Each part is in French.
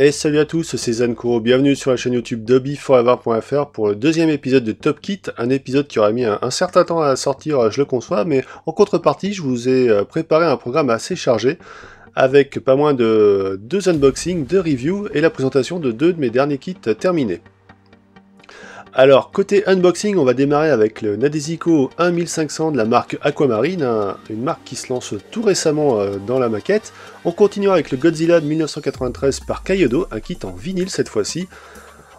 Et salut à tous, c'est Zanko, bienvenue sur la chaîne YouTube DobbyForever.fr pour le deuxième épisode de Top Kit, un épisode qui aura mis un certain temps à sortir, je le conçois, mais en contrepartie, je vous ai préparé un programme assez chargé, avec pas moins de 2 unboxings, 2 reviews et la présentation de 2 de mes derniers kits terminés. Alors, côté unboxing, on va démarrer avec le Nadesico 1500 de la marque Aquamarine, une marque qui se lance tout récemment dans la maquette. On continuera avec le Godzilla de 1993 par Kyodo, un kit en vinyle cette fois-ci.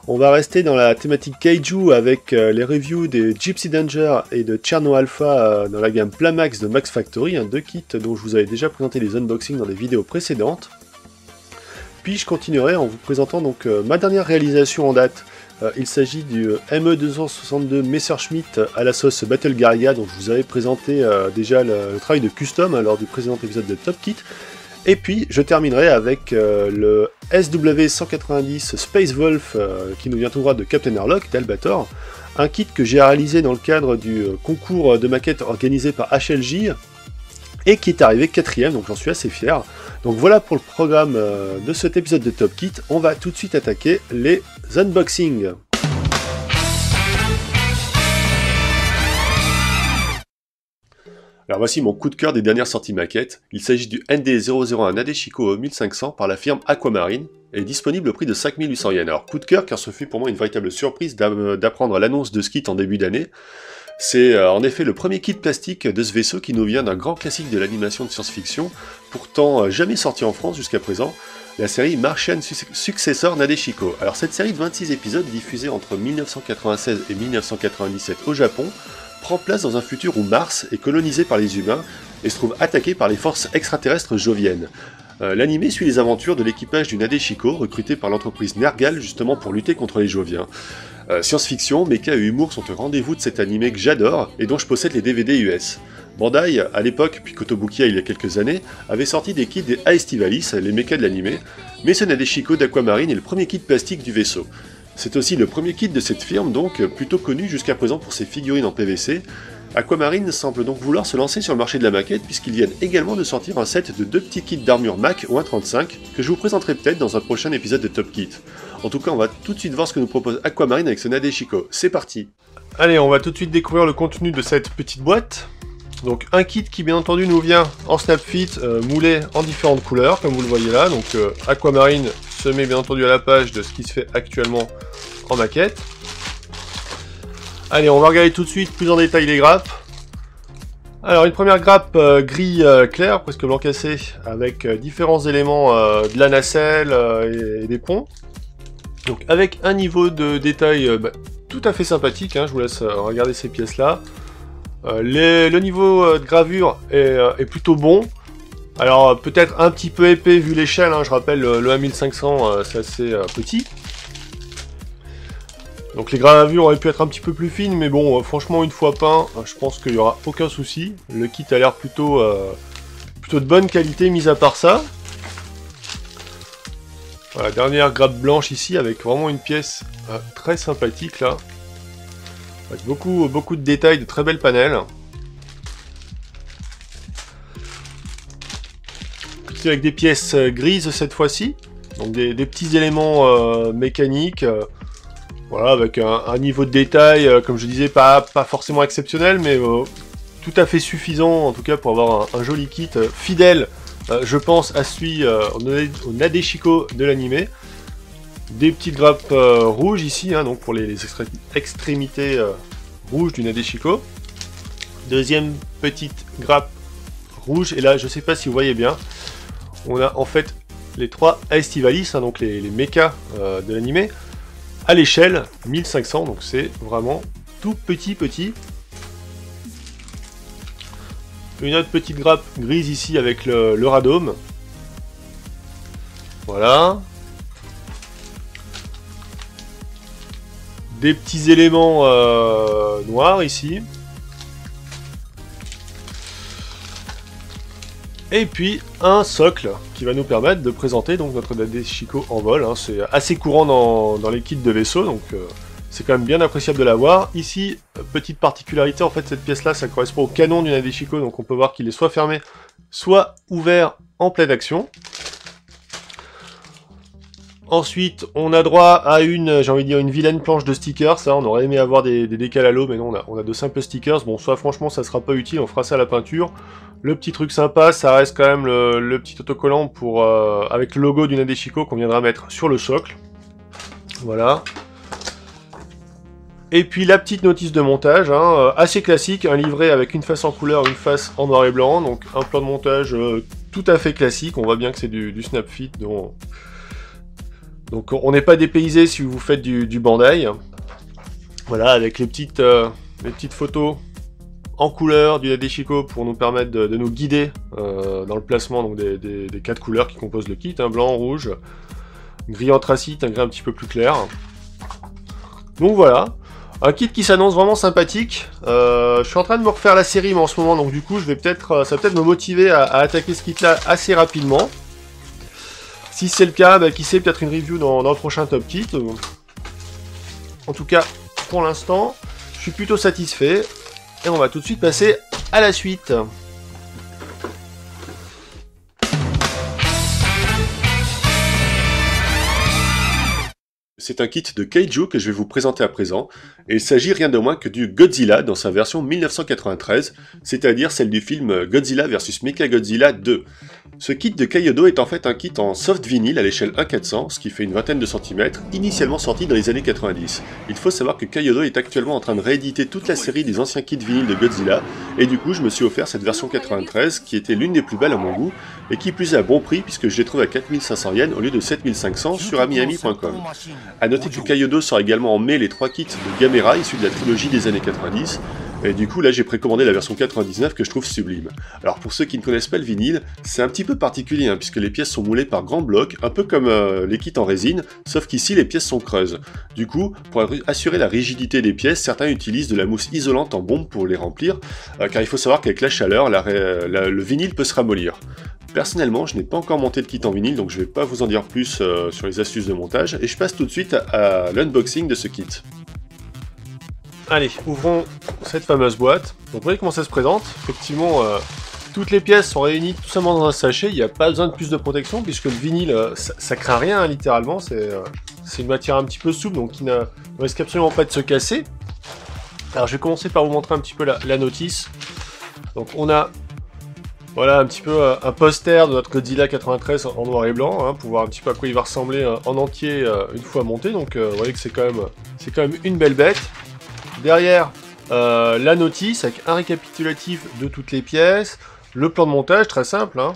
On va rester dans la thématique Kaiju avec les reviews des Gypsy Danger et de Cherno Alpha dans la gamme Plamax de Max Factory, 2 kits dont je vous avais déjà présenté les unboxings dans des vidéos précédentes. Puis je continuerai en vous présentant donc ma dernière réalisation en date. Il s'agit du ME262 Messerschmitt à la sauce Battle Gariga, dont je vous avais présenté déjà le travail de custom lors du précédent épisode de Top Kit. Et puis je terminerai avec le SW190 Space Wolf qui nous vient tout droit de Captain Airlock d'Albator, un kit que j'ai réalisé dans le cadre du concours de maquettes organisé par HLJ et qui est arrivé 4ème, donc j'en suis assez fier. Donc voilà pour le programme de cet épisode de Top Kit. On va tout de suite attaquer les unboxings. Alors voici mon coup de cœur des dernières sorties maquettes. Il s'agit du ND001 Nadeshiko 1500 par la firme Aquamarine et est disponible au prix de 5800 yens. Alors coup de cœur car ce fut pour moi une véritable surprise d'apprendre l'annonce de ce kit en début d'année. C'est en effet le premier kit plastique de ce vaisseau qui nous vient d'un grand classique de l'animation de science-fiction, pourtant jamais sorti en France jusqu'à présent, la série Martian Successor Nadeshiko. Alors cette série de 26 épisodes diffusée entre 1996 et 1997 au Japon, prend place dans un futur où Mars est colonisé par les humains et se trouve attaqué par les forces extraterrestres joviennes. L'anime suit les aventures de l'équipage du Nadeshiko, recruté par l'entreprise Nergal justement pour lutter contre les Joviens. Science-fiction, mecha et humour sont au rendez-vous de cet anime que j'adore et dont je possède les DVD US. Bandai, à l'époque, puis Kotobukiya il y a quelques années, avait sorti des kits des Aestivalis, les mechas de l'anime, mais ce Nadeshiko d'Aquamarine est le premier kit plastique du vaisseau. C'est aussi le premier kit de cette firme, donc plutôt connu jusqu'à présent pour ses figurines en PVC. Aquamarine semble donc vouloir se lancer sur le marché de la maquette puisqu'ils viennent également de sortir un set de 2 petits kits d'armure Mac ou 1.35 que je vous présenterai peut-être dans un prochain épisode de Top Kit. En tout cas, on va tout de suite voir ce que nous propose Aquamarine avec ce Nadeshiko. C'est parti! Allez, on va tout de suite découvrir le contenu de cette petite boîte. Donc un kit qui bien entendu nous vient en snap fit, moulé en différentes couleurs comme vous le voyez là. Donc Aquamarine se met bien entendu à la page de ce qui se fait actuellement en maquette. Allez, on va regarder tout de suite plus en détail les grappes. Alors une première grappe gris clair, presque blanc cassé, avec différents éléments de la nacelle et des ponts. Donc avec un niveau de détail tout à fait sympathique, je vous laisse regarder ces pièces là. Le niveau de gravure est plutôt bon. Alors peut-être un petit peu épais vu l'échelle, je rappelle le 1500 c'est assez petit. Donc les gravures auraient pu être un petit peu plus fines, mais bon, franchement, une fois peint, je pense qu'il n'y aura aucun souci. Le kit a l'air plutôt de bonne qualité, mis à part ça. Voilà, dernière grappe blanche ici, avec vraiment une pièce très sympathique, là. Avec beaucoup de détails, de très belles panels. Ici avec des pièces grises cette fois-ci. Donc des petits éléments mécaniques. Voilà, avec un niveau de détail, comme je disais, pas forcément exceptionnel, mais tout à fait suffisant, en tout cas, pour avoir un joli kit fidèle, je pense, à celui au Nadeshiko de l'anime. Des petites grappes rouges ici, donc pour les extrémités rouges du Nadeshiko. Deuxième petite grappe rouge, et là, je sais pas si vous voyez bien, on a en fait les 3 Aestivalis, donc les mechas de l'anime, à l'échelle 1500, donc c'est vraiment tout petit. Une autre petite grappe grise ici avec le radome. Voilà. Des petits éléments noirs ici. Et puis un socle qui va nous permettre de présenter donc notre Nadeshiko en vol. C'est assez courant dans les kits de vaisseau, donc c'est quand même bien appréciable de l'avoir. Ici, petite particularité, en fait cette pièce là ça correspond au canon du Nadeshiko, donc on peut voir qu'il est soit fermé, soit ouvert en pleine action. Ensuite, on a droit à une, j'ai envie de dire, une vilaine planche de stickers. Ça, on aurait aimé avoir des décals à l'eau, mais non, on a de simples stickers. Bon, ça, franchement, ça sera pas utile, on fera ça à la peinture. Le petit truc sympa, ça reste quand même le petit autocollant pour, avec le logo du Nadeshiko qu'on viendra mettre sur le socle. Voilà. Et puis la petite notice de montage, hein, assez classique, un livret avec une face en couleur, une face en noir et blanc. Donc un plan de montage tout à fait classique. On voit bien que c'est du Snapfit, donc on n'est pas dépaysé si vous faites du Bandai. Voilà, avec les petites photos en couleur du Nadeshiko pour nous permettre de nous guider dans le placement donc, des 4 couleurs qui composent le kit, hein, blanc, rouge, gris anthracite, un gris un petit peu plus clair. Donc voilà, un kit qui s'annonce vraiment sympathique. Je suis en train de me refaire la série en ce moment, donc du coup ça va peut-être me motiver à attaquer ce kit là assez rapidement. Si c'est le cas, bah, qui sait, peut-être une review dans le prochain Top Kit. En tout cas, pour l'instant, je suis plutôt satisfait. Et on va tout de suite passer à la suite. C'est un kit de Kaiju que je vais vous présenter à présent, et il s'agit rien de moins que du Godzilla dans sa version 1993, c'est-à-dire celle du film Godzilla vs Mechagodzilla 2. Ce kit de Kaiyodo est en fait un kit en soft vinyle à l'échelle 1/400, ce qui fait une vingtaine de centimètres, initialement sorti dans les années 90. Il faut savoir que Kaiyodo est actuellement en train de rééditer toute la série des anciens kits vinyles de Godzilla, et du coup je me suis offert cette version 93, qui était l'une des plus belles à mon goût, et qui plus est à bon prix puisque je l'ai trouvé à 4500 yens au lieu de 7500 sur amiami.com. A noter que Kaiyodo sort également en mai les 3 kits de Gamera issus de la trilogie des années 90, et du coup là j'ai précommandé la version 99 que je trouve sublime. Alors pour ceux qui ne connaissent pas le vinyle, c'est un petit peu particulier hein, puisque les pièces sont moulées par grands blocs, un peu comme les kits en résine, sauf qu'ici les pièces sont creuses. Du coup, pour assurer la rigidité des pièces, certains utilisent de la mousse isolante en bombe pour les remplir, car il faut savoir qu'avec la chaleur, le vinyle peut se ramollir. Personnellement, je n'ai pas encore monté de kit en vinyle, donc je ne vais pas vous en dire plus sur les astuces de montage, et je passe tout de suite à l'unboxing de ce kit. Allez, ouvrons cette fameuse boîte. Donc vous voyez comment ça se présente. Effectivement, toutes les pièces sont réunies tout simplement dans un sachet, il n'y a pas besoin de plus de protection, puisque le vinyle, ça craint rien, hein, littéralement, c'est une matière un petit peu souple, donc qui ne risque absolument pas de se casser. Alors je vais commencer par vous montrer un petit peu la notice. Donc on a... Voilà un petit peu un poster de notre Godzilla 93 en noir et blanc, hein, pour voir un petit peu à quoi il va ressembler en entier une fois monté. Donc vous voyez que c'est quand même une belle bête. Derrière la notice avec un récapitulatif de toutes les pièces, le plan de montage très simple, hein,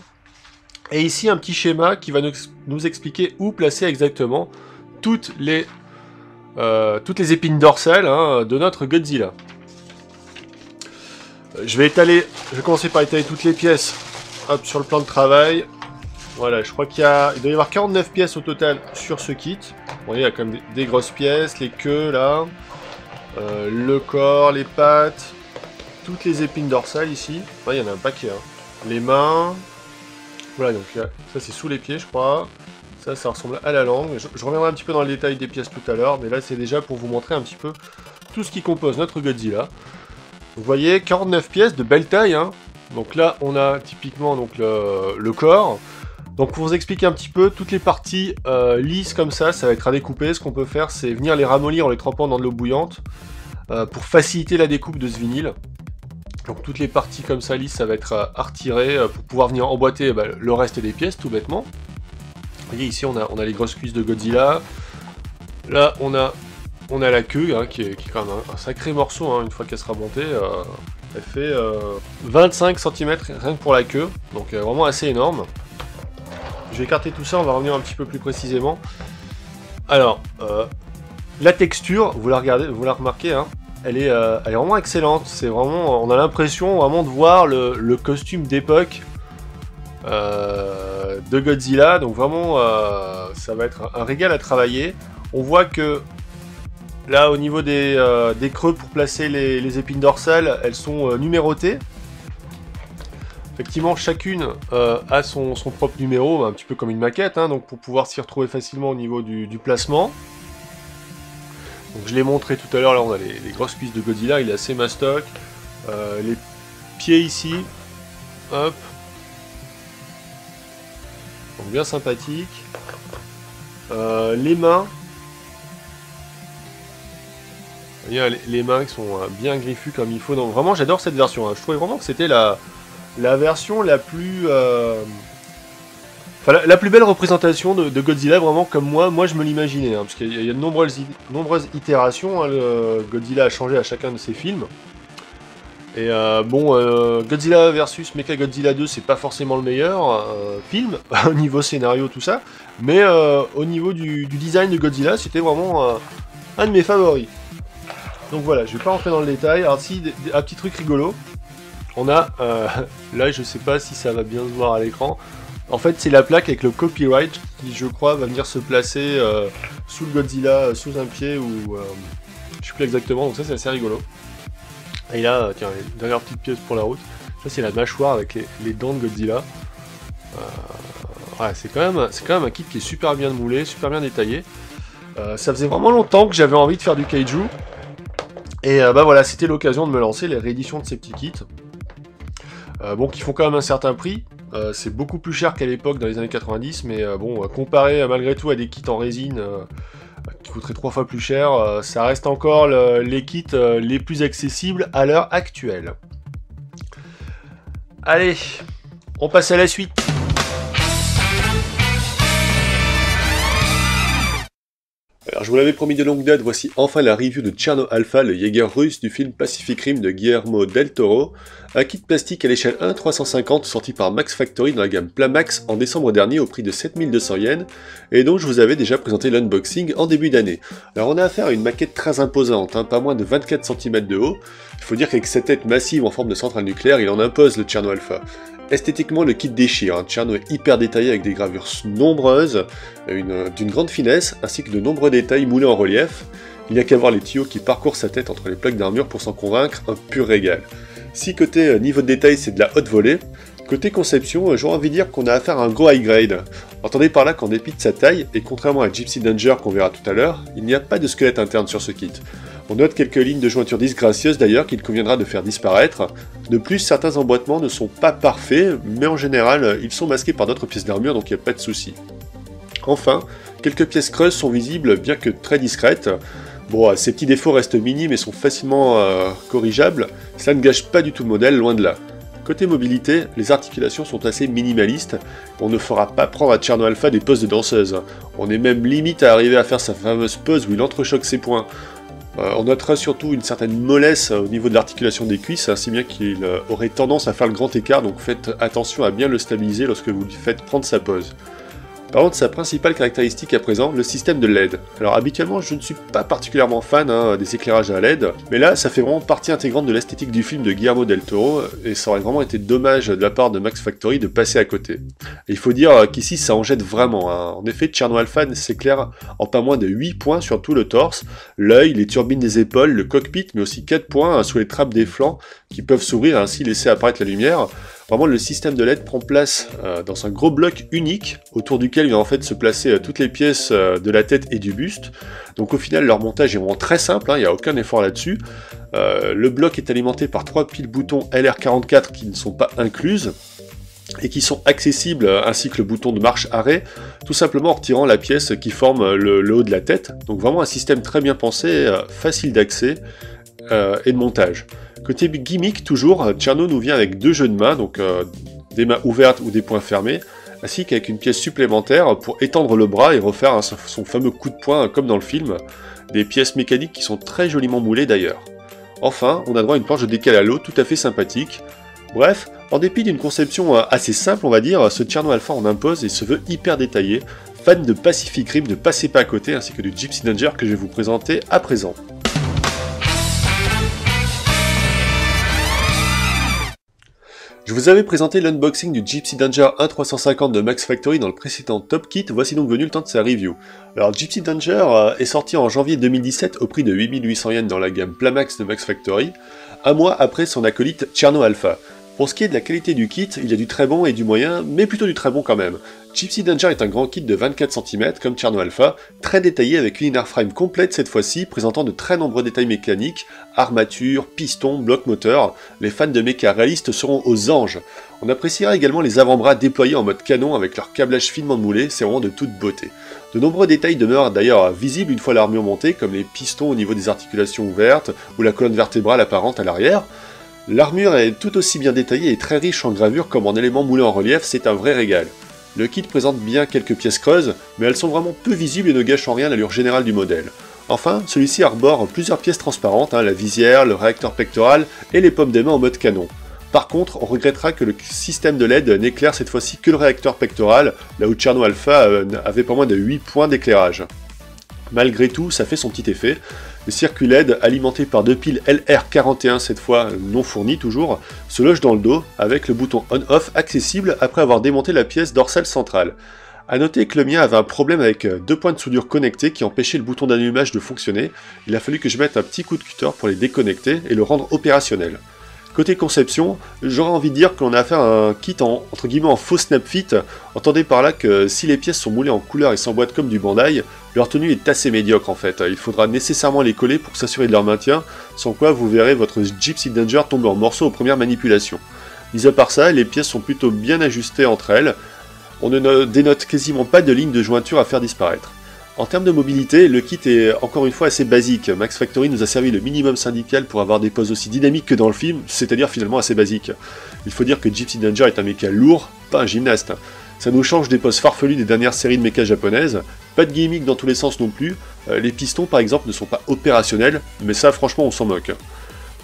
et ici un petit schéma qui va nous expliquer où placer exactement toutes les épines dorsales hein, de notre Godzilla. Je vais commencer par étaler toutes les pièces hop, sur le plan de travail. Voilà, je crois il doit y avoir 49 pièces au total sur ce kit. Vous voyez, il y a quand même des grosses pièces, les queues là, le corps, les pattes, toutes les épines dorsales ici. Ouais, il y en a un paquet. Hein. Les mains. Voilà, donc là, ça c'est sous les pieds, je crois. Ça ressemble à la langue. Je reviendrai un petit peu dans le détail des pièces tout à l'heure, mais là c'est déjà pour vous montrer un petit peu tout ce qui compose notre Godzilla. Vous voyez, 49 pièces de belle taille, hein. Donc là, on a typiquement donc, le corps. Donc pour vous expliquer un petit peu, toutes les parties lisses comme ça va être à découper. Ce qu'on peut faire, c'est venir les ramollir en les trempant dans de l'eau bouillante pour faciliter la découpe de ce vinyle. Donc toutes les parties comme ça lisses, ça va être à retirer pour pouvoir venir emboîter le reste des pièces, tout bêtement. Vous voyez, ici, on a les grosses cuisses de Godzilla. Là, on a la queue, hein, qui est quand même un sacré morceau, hein, une fois qu'elle sera montée. Elle fait 25 cm rien que pour la queue, donc vraiment assez énorme. Je vais écarter tout ça, on va revenir un petit peu plus précisément. Alors, la texture, vous la remarquez, hein, elle est vraiment excellente. C'est vraiment, on a l'impression vraiment de voir le costume d'époque de Godzilla, donc vraiment ça va être un régal à travailler. On voit que là, au niveau des creux pour placer les épines dorsales, elles sont numérotées. Effectivement, chacune a son propre numéro, un petit peu comme une maquette, hein, donc pour pouvoir s'y retrouver facilement au niveau du placement. Donc je l'ai montré tout à l'heure, là on a les grosses cuisses de Godzilla, il est assez mastoc. Les pieds ici, hop. Donc bien sympathique. Les mains... Les mains qui sont bien griffues comme il faut. Donc vraiment j'adore cette version. Hein. Je trouvais vraiment que c'était la version la plus... Enfin, la plus belle représentation de Godzilla, vraiment comme moi je me l'imaginais, hein, parce qu'il y a de nombreuses itérations, hein, Godzilla a changé à chacun de ses films. Et Godzilla vs Mechagodzilla 2, c'est pas forcément le meilleur film, au niveau scénario, tout ça, mais au niveau du design de Godzilla, c'était vraiment un de mes favoris. Donc voilà, je vais pas rentrer dans le détail. Alors si, un petit truc rigolo, on a, là je sais pas si ça va bien se voir à l'écran, en fait, c'est la plaque avec le copyright qui, je crois, va venir se placer sous le Godzilla, sous un pied ou... je sais plus exactement, donc ça c'est assez rigolo. Et là, tiens, une dernière petite pièce pour la route. Ça c'est la mâchoire avec les dents de Godzilla. Ouais, c'est quand même un kit qui est super bien moulé, super bien détaillé. Ça faisait vraiment longtemps que j'avais envie de faire du kaiju. Et bah voilà, c'était l'occasion de me lancer les rééditions de ces petits kits. Bon, qui font quand même un certain prix. C'est beaucoup plus cher qu'à l'époque dans les années 90, mais bon, comparé malgré tout à des kits en résine qui coûteraient 3 fois plus cher, ça reste encore les kits les plus accessibles à l'heure actuelle. Allez, on passe à la suite. Alors je vous l'avais promis de longue date, voici enfin la review de Cherno Alpha, le Jaeger russe du film Pacific Rim de Guillermo del Toro, un kit plastique à l'échelle 1/350 sorti par Max Factory dans la gamme Plamax en décembre dernier au prix de 7200 yens, et dont je vous avais déjà présenté l'unboxing en début d'année. Alors on a affaire à une maquette très imposante, hein, pas moins de 24 cm de haut. Il faut dire qu'avec cette tête massive en forme de centrale nucléaire, il en impose le Cherno Alpha. Esthétiquement, le kit déchire, hein. Cherno est hyper détaillé avec des gravures nombreuses, d'une grande finesse, ainsi que de nombreux détails moulés en relief. Il n'y a qu'à voir les tuyaux qui parcourent sa tête entre les plaques d'armure pour s'en convaincre, un pur régal. Si côté niveau de détail c'est de la haute volée, côté conception, j'aurais envie de dire qu'on a affaire à un gros high grade. Entendez par là qu'en dépit de sa taille, et contrairement à Gypsy Danger qu'on verra tout à l'heure, il n'y a pas de squelette interne sur ce kit. On note quelques lignes de jointure disgracieuses d'ailleurs qu'il conviendra de faire disparaître. De plus, certains emboîtements ne sont pas parfaits, mais en général, ils sont masqués par d'autres pièces d'armure, donc il n'y a pas de souci. Enfin, quelques pièces creuses sont visibles, bien que très discrètes. Bon, ces petits défauts restent minimes et sont facilement corrigeables, cela ne gâche pas du tout le modèle, loin de là. Côté mobilité, les articulations sont assez minimalistes, on ne fera pas prendre à Cherno Alpha des poses de danseuse. On est même limite à arriver à faire sa fameuse pose où il entrechoque ses poings. On notera surtout une certaine mollesse au niveau de l'articulation des cuisses, si bien qu'il aurait tendance à faire le grand écart, donc faites attention à bien le stabiliser lorsque vous lui faites prendre sa pose. Parlons de sa principale caractéristique à présent, le système de LED. Alors habituellement je ne suis pas particulièrement fan des éclairages à LED, mais là ça fait vraiment partie intégrante de l'esthétique du film de Guillermo del Toro, et ça aurait vraiment été dommage de la part de Max Factory de passer à côté. Et il faut dire qu'ici ça en jette vraiment, hein. En effet Cherno Alpha s'éclaire en pas moins de 8 points sur tout le torse, l'œil, les turbines des épaules, le cockpit, mais aussi 4 points sous les trappes des flancs qui peuvent s'ouvrir et ainsi laisser apparaître la lumière. Vraiment, le système de LED prend place dans un gros bloc unique, autour duquel il va en fait se placer toutes les pièces de la tête et du buste. Donc au final, leur montage est vraiment très simple, il n'y a aucun effort là-dessus. Le bloc est alimenté par 3 piles boutons LR44 qui ne sont pas incluses, et qui sont accessibles, ainsi que le bouton de marche-arrêt, tout simplement en retirant la pièce qui forme le haut de la tête. Donc vraiment un système très bien pensé, facile d'accès et de montage. Côté gimmick, toujours, Cherno nous vient avec 2 jeux de main, donc des mains ouvertes ou des poings fermés, ainsi qu'avec une pièce supplémentaire pour étendre le bras et refaire son fameux coup de poing comme dans le film, des pièces mécaniques qui sont très joliment moulées d'ailleurs. Enfin, on a droit à une planche de décalage à l'eau tout à fait sympathique. Bref, en dépit d'une conception assez simple on va dire, ce Cherno Alpha en impose et se veut hyper détaillé. Fan de Pacific Rim, ne passez pas à côté, ainsi que du Gypsy Danger que je vais vous présenter à présent. Je vous avais présenté l'unboxing du Gypsy Danger 1/350 de Max Factory dans le précédent Top Kit, voici donc venu le temps de sa review. Alors Gypsy Danger est sorti en janvier 2017 au prix de 8800 yens dans la gamme Plamax de Max Factory, un mois après son acolyte Cherno Alpha. Pour ce qui est de la qualité du kit, il y a du très bon et du moyen, mais plutôt du très bon quand même. Gypsy Danger est un grand kit de 24 cm comme Cherno Alpha, très détaillé avec une inner frame complète cette fois-ci, présentant de très nombreux détails mécaniques, armature, pistons, blocs moteurs. Les fans de mecha réalistes seront aux anges. On appréciera également les avant-bras déployés en mode canon avec leur câblage finement moulé, c'est vraiment de toute beauté. De nombreux détails demeurent d'ailleurs visibles une fois l'armure montée, comme les pistons au niveau des articulations ouvertes, ou la colonne vertébrale apparente à l'arrière. L'armure est tout aussi bien détaillée et très riche en gravures comme en éléments moulés en relief, c'est un vrai régal. Le kit présente bien quelques pièces creuses, mais elles sont vraiment peu visibles et ne gâchent en rien l'allure générale du modèle. Enfin, celui-ci arbore plusieurs pièces transparentes, la visière, le réacteur pectoral et les paumes des mains en mode canon. Par contre, on regrettera que le système de LED n'éclaire cette fois-ci que le réacteur pectoral, là où Cherno Alpha avait pas moins de 8 points d'éclairage. Malgré tout, ça fait son petit effet. Le circuit LED, alimenté par deux piles LR41 cette fois non fournies toujours, se loge dans le dos avec le bouton on-off accessible après avoir démonté la pièce dorsale centrale. A noter que le mien avait un problème avec deux points de soudure connectés qui empêchaient le bouton d'allumage de fonctionner. Il a fallu que je mette un petit coup de cutter pour les déconnecter et le rendre opérationnel. Côté conception, j'aurais envie de dire qu'on a affaire à un kit entre guillemets en faux snap fit. Entendez par là que si les pièces sont moulées en couleur et s'emboîtent comme du Bandai, leur tenue est assez médiocre en fait. Il faudra nécessairement les coller pour s'assurer de leur maintien, sans quoi vous verrez votre Gypsy Danger tomber en morceaux aux premières manipulations. Mis à part ça, les pièces sont plutôt bien ajustées entre elles. On ne dénote quasiment pas de ligne de jointure à faire disparaître. En termes de mobilité, le kit est encore une fois assez basique. Max Factory nous a servi le minimum syndical pour avoir des poses aussi dynamiques que dans le film, c'est-à-dire finalement assez basique. Il faut dire que Gypsy Danger est un méca lourd, pas un gymnaste. Ça nous change des poses farfelues des dernières séries de méca japonaises, pas de gimmick dans tous les sens non plus, les pistons par exemple ne sont pas opérationnels, mais ça franchement on s'en moque.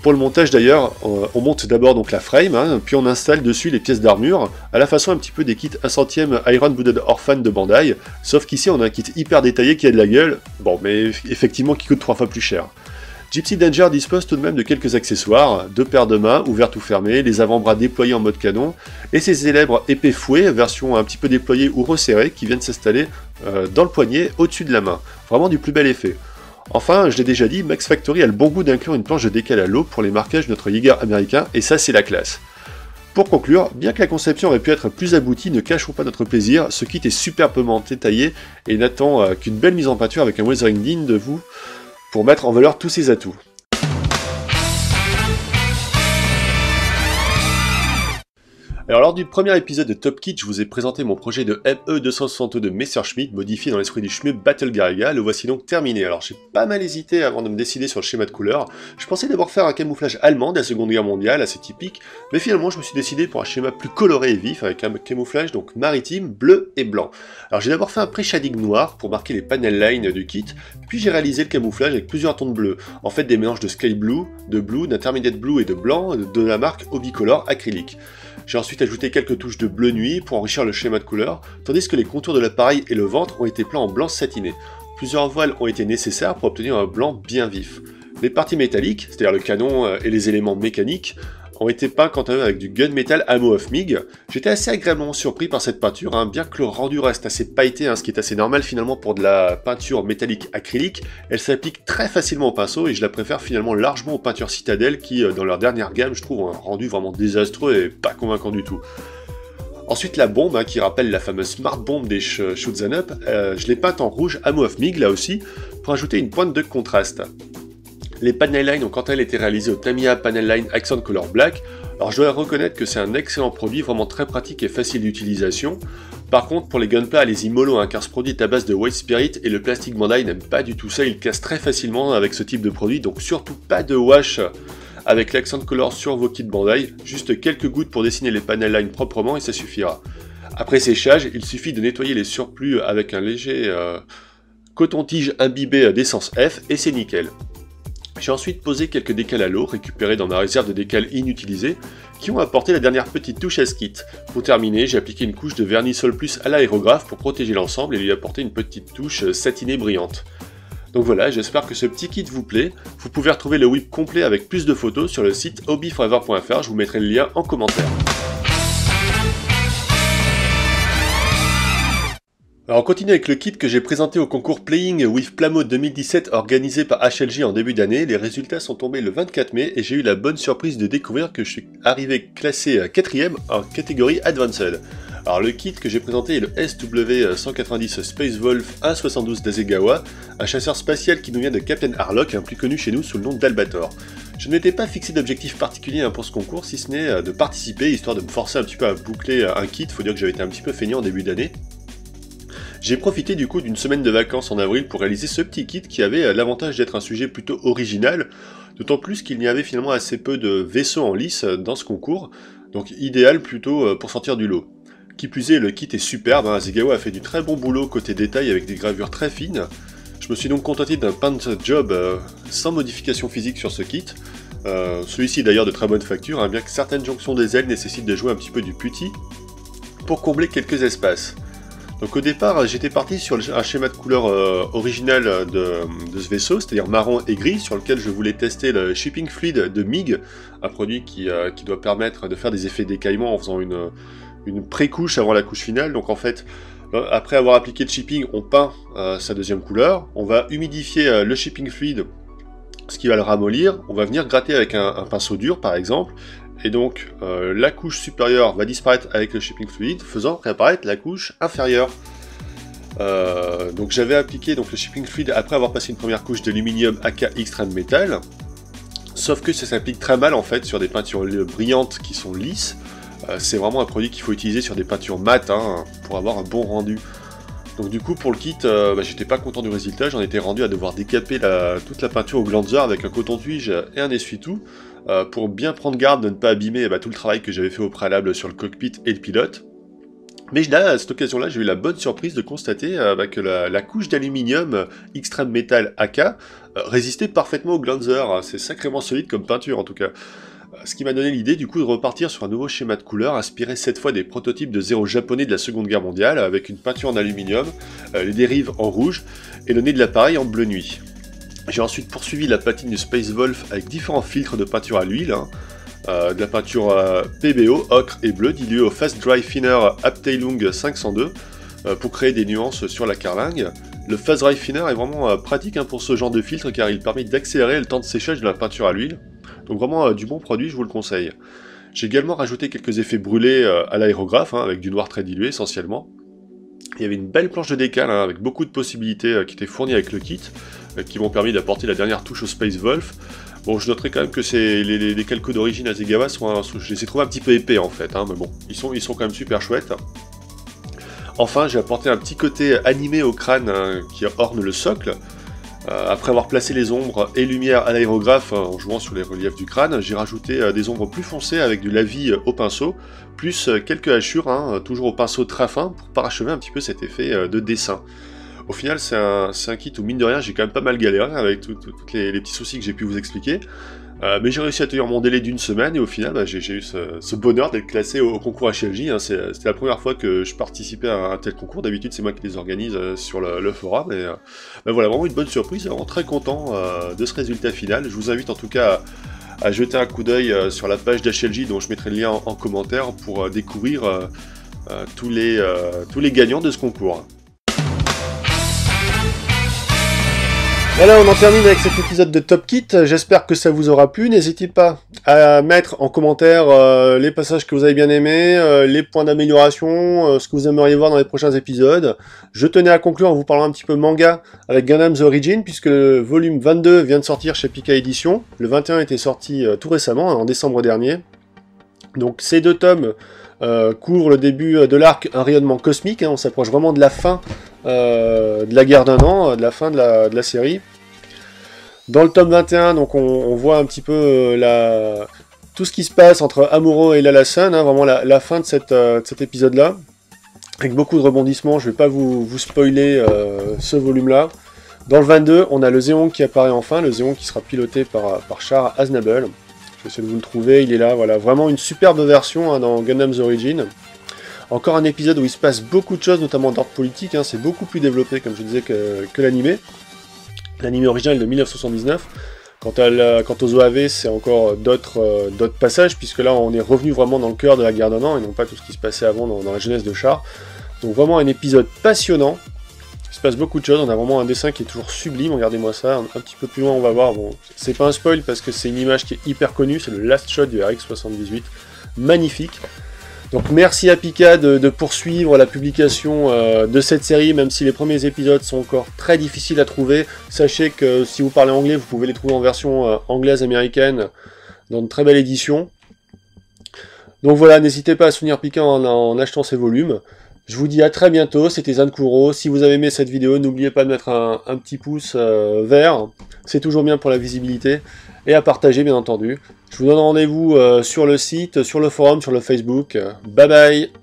Pour le montage d'ailleurs, on monte d'abord donc la frame, puis on installe dessus les pièces d'armure, à la façon un petit peu des kits 1/100e Iron Blooded Orphan de Bandai, sauf qu'ici on a un kit hyper détaillé qui a de la gueule, bon mais effectivement qui coûte 3 fois plus cher. Gypsy Danger dispose tout de même de quelques accessoires, deux paires de mains, ouvertes ou fermées, les avant-bras déployés en mode canon, et ses célèbres épées fouet, version un petit peu déployée ou resserrée, qui viennent s'installer dans le poignet au-dessus de la main. Vraiment du plus bel effet. Enfin, je l'ai déjà dit, Max Factory a le bon goût d'inclure une planche de décal à l'eau pour les marquages de notre Jaeger américain, et ça c'est la classe. Pour conclure, bien que la conception aurait pu être plus aboutie, ne cachons pas notre plaisir, ce kit est superbement détaillé et n'attend qu'une belle mise en peinture avec un weathering digne de vous pour mettre en valeur tous ses atouts. Alors lors du premier épisode de Top Kit, je vous ai présenté mon projet de ME262 Messerschmitt modifié dans l'esprit du Shmup Battle Garaga, le voici donc terminé. Alors j'ai pas mal hésité avant de me décider sur le schéma de couleur, je pensais d'abord faire un camouflage allemand de la Seconde Guerre mondiale, assez typique, mais finalement je me suis décidé pour un schéma plus coloré et vif, avec un camouflage donc maritime, bleu et blanc. Alors j'ai d'abord fait un pré-shading noir pour marquer les panel lines du kit, puis j'ai réalisé le camouflage avec plusieurs tons de bleu, en fait des mélanges de sky blue, d'intermediate blue et de blanc de la marque Obicolor acrylique. J'ai ensuite ajouté quelques touches de bleu nuit pour enrichir le schéma de couleur, tandis que les contours de l'appareil et le ventre ont été peints en blanc satiné. Plusieurs voiles ont été nécessaires pour obtenir un blanc bien vif. Les parties métalliques, c'est-à-dire le canon et les éléments mécaniques, ont été peints quant à eux avec du Gunmetal Ammo of MiG. J'étais assez agréablement surpris par cette peinture, bien que le rendu reste assez pailleté, ce qui est assez normal finalement pour de la peinture métallique acrylique, elle s'applique très facilement au pinceau et je la préfère finalement largement aux peintures Citadel qui, dans leur dernière gamme, je trouve un rendu vraiment désastreux et pas convaincant du tout. Ensuite la bombe, qui rappelle la fameuse Smart Bomb des Shoot 'Em Up, je l'ai peinte en rouge Ammo of MiG là aussi, pour ajouter une pointe de contraste. Les panel lines ont quant à elles été réalisées au Tamiya Panel Line Accent Color Black. Alors je dois reconnaître que c'est un excellent produit, vraiment très pratique et facile d'utilisation. Par contre, pour les gunpla, allez-y mollo, car ce produit est à base de White Spirit et le plastique Bandai n'aime pas du tout ça, il casse très facilement avec ce type de produit, donc surtout pas de wash avec l'Accent Color sur vos kits Bandai, juste quelques gouttes pour dessiner les panel lines proprement et ça suffira. Après séchage, il suffit de nettoyer les surplus avec un léger coton-tige imbibé d'essence F et c'est nickel. J'ai ensuite posé quelques décals à l'eau, récupérés dans ma réserve de décals inutilisés, qui ont apporté la dernière petite touche à ce kit. Pour terminer, j'ai appliqué une couche de vernis Sol Plus à l'aérographe pour protéger l'ensemble et lui apporter une petite touche satinée brillante. Donc voilà, j'espère que ce petit kit vous plaît. Vous pouvez retrouver le whip complet avec plus de photos sur le site hobbyforever.fr, je vous mettrai le lien en commentaire. Alors on continue avec le kit que j'ai présenté au concours Playing with Plamo 2017 organisé par HLG en début d'année. Les résultats sont tombés le 24 mai et j'ai eu la bonne surprise de découvrir que je suis arrivé classé 4ème en catégorie Advanced. Alors le kit que j'ai présenté est le SW190 Space Wolf 1.72 d'Asegawa, un chasseur spatial qui nous vient de Captain Harlock, plus connu chez nous sous le nom d'Albator. Je ne m'étais pas fixé d'objectif particulier pour ce concours, si ce n'est de participer, histoire de me forcer un petit peu à boucler un kit. Faut dire que j'avais été un petit peu feignant en début d'année. J'ai profité du coup d'une semaine de vacances en avril pour réaliser ce petit kit qui avait l'avantage d'être un sujet plutôt original, d'autant plus qu'il n'y avait finalement assez peu de vaisseaux en lice dans ce concours, donc idéal plutôt pour sortir du lot. Qui plus est, le kit est superbe, hein. Asahigawa a fait du très bon boulot côté détail avec des gravures très fines. Je me suis donc contenté d'un paint job sans modification physique sur ce kit. Celui-ci est d'ailleurs de très bonne facture, hein, bien que certaines jonctions des ailes nécessitent de jouer un petit peu du putty pour combler quelques espaces. Donc au départ, j'étais parti sur un schéma de couleur original de ce vaisseau, c'est-à-dire marron et gris, sur lequel je voulais tester le Shipping Fluid de MiG, un produit qui doit permettre de faire des effets d'écaillement en faisant une pré-couche avant la couche finale. Donc en fait, après avoir appliqué le shipping, on peint sa deuxième couleur, on va humidifier le Shipping Fluid, ce qui va le ramollir, on va venir gratter avec un pinceau dur par exemple, et donc la couche supérieure va disparaître avec le Shipping Fluid, faisant réapparaître la couche inférieure. Donc j'avais appliqué donc, le Shipping Fluid après avoir passé une première couche d'aluminium AK Extreme Metal, sauf que ça s'applique très mal en fait sur des peintures brillantes qui sont lisses. C'est vraiment un produit qu'il faut utiliser sur des peintures mates hein, pour avoir un bon rendu. Donc du coup pour le kit, j'étais pas content du résultat, j'en étais rendu à devoir décaper toute la peinture au glanzer avec un coton-tige et un essuie-tout, pour bien prendre garde de ne pas abîmer tout le travail que j'avais fait au préalable sur le cockpit et le pilote. Mais là, à cette occasion-là, j'ai eu la bonne surprise de constater que la couche d'aluminium Extreme Metal AK résistait parfaitement au glanzer. C'est sacrément solide comme peinture en tout cas. Ce qui m'a donné l'idée du coup de repartir sur un nouveau schéma de couleur, inspiré cette fois des prototypes de Zero japonais de la Seconde Guerre mondiale, avec une peinture en aluminium, les dérives en rouge, et le nez de l'appareil en bleu nuit. J'ai ensuite poursuivi la patine du Space Wolf avec différents filtres de peinture à l'huile, de la peinture PBO, ocre et bleu, diluée au Fast Dry Thinner Abteilung 502, pour créer des nuances sur la carlingue. Le Fast Dry Thinner est vraiment pratique pour ce genre de filtre car il permet d'accélérer le temps de séchage de la peinture à l'huile. Donc vraiment du bon produit, je vous le conseille. J'ai également rajouté quelques effets brûlés à l'aérographe, avec du noir très dilué essentiellement. Il y avait une belle planche de décal avec beaucoup de possibilités qui étaient fournies avec le kit, qui m'ont permis d'apporter la dernière touche au Space Wolf. Bon, je noterai quand même que les calcos d'origine Asahigawa je les ai trouvés un petit peu épais en fait, mais bon, ils sont quand même super chouettes. Enfin, j'ai apporté un petit côté animé au crâne qui orne le socle. Après avoir placé les ombres et lumière à l'aérographe en jouant sur les reliefs du crâne, j'ai rajouté des ombres plus foncées avec du lavis au pinceau, plus quelques hachures, toujours au pinceau très fin, pour parachever un petit peu cet effet de dessin. Au final, c'est un kit où, mine de rien, j'ai quand même pas mal galéré avec tous les petits soucis que j'ai pu vous expliquer. Mais j'ai réussi à tenir mon délai d'une semaine et au final j'ai eu ce bonheur d'être classé au concours HLJ. C'était la première fois que je participais à un tel concours. D'habitude c'est moi qui les organise sur le forum. Et voilà, vraiment une bonne surprise, vraiment très content de ce résultat final. Je vous invite en tout cas à jeter un coup d'œil sur la page d'HLJ dont je mettrai le lien en commentaire pour découvrir tous les gagnants de ce concours. Voilà, on en termine avec cet épisode de Top Kit. J'espère que ça vous aura plu. N'hésitez pas à mettre en commentaire les passages que vous avez bien aimés, les points d'amélioration, ce que vous aimeriez voir dans les prochains épisodes. Je tenais à conclure en vous parlant un petit peu manga avec Gundam The Origin, puisque le volume 22 vient de sortir chez Pika Édition. Le 21 était sorti tout récemment, en décembre dernier. Donc ces deux tomes couvrent le début de l'arc Un rayonnement cosmique. On s'approche vraiment de la fin de la guerre d'un an, de la fin de la série. Dans le tome 21, donc on voit un petit peu tout ce qui se passe entre Amuro et Lala-san, vraiment la fin de cet épisode-là, avec beaucoup de rebondissements. Je ne vais pas vous spoiler ce volume-là. Dans le 22, on a le Zéon qui apparaît enfin, le Zéon qui sera piloté par Char Aznable. Je vais essayer de vous le trouver, il est là, voilà, vraiment une superbe version dans Gundam The Origin. Encore un épisode où il se passe beaucoup de choses, notamment d'ordre politique, c'est beaucoup plus développé, comme je disais, que l'animé. L'animé original de 1979. Quant aux OAV, c'est encore d'autres passages, puisque là, on est revenu vraiment dans le cœur de la guerre d'un an, et non pas tout ce qui se passait avant dans la jeunesse de Char. Donc vraiment un épisode passionnant. Il se passe beaucoup de choses, on a vraiment un dessin qui est toujours sublime, regardez-moi ça, un petit peu plus loin on va voir, bon, c'est pas un spoil parce que c'est une image qui est hyper connue, c'est le last shot du RX-78, magnifique. Donc merci à Pika de poursuivre la publication de cette série, même si les premiers épisodes sont encore très difficiles à trouver. Sachez que si vous parlez anglais, vous pouvez les trouver en version anglaise-américaine, dans de très belles éditions. Donc voilà, n'hésitez pas à soutenir Pika en achetant ces volumes. Je vous dis à très bientôt, c'était Zankuro. Si vous avez aimé cette vidéo, n'oubliez pas de mettre un petit pouce vert, c'est toujours bien pour la visibilité, et à partager bien entendu. Je vous donne rendez-vous sur le site, sur le forum, sur le Facebook. Bye bye!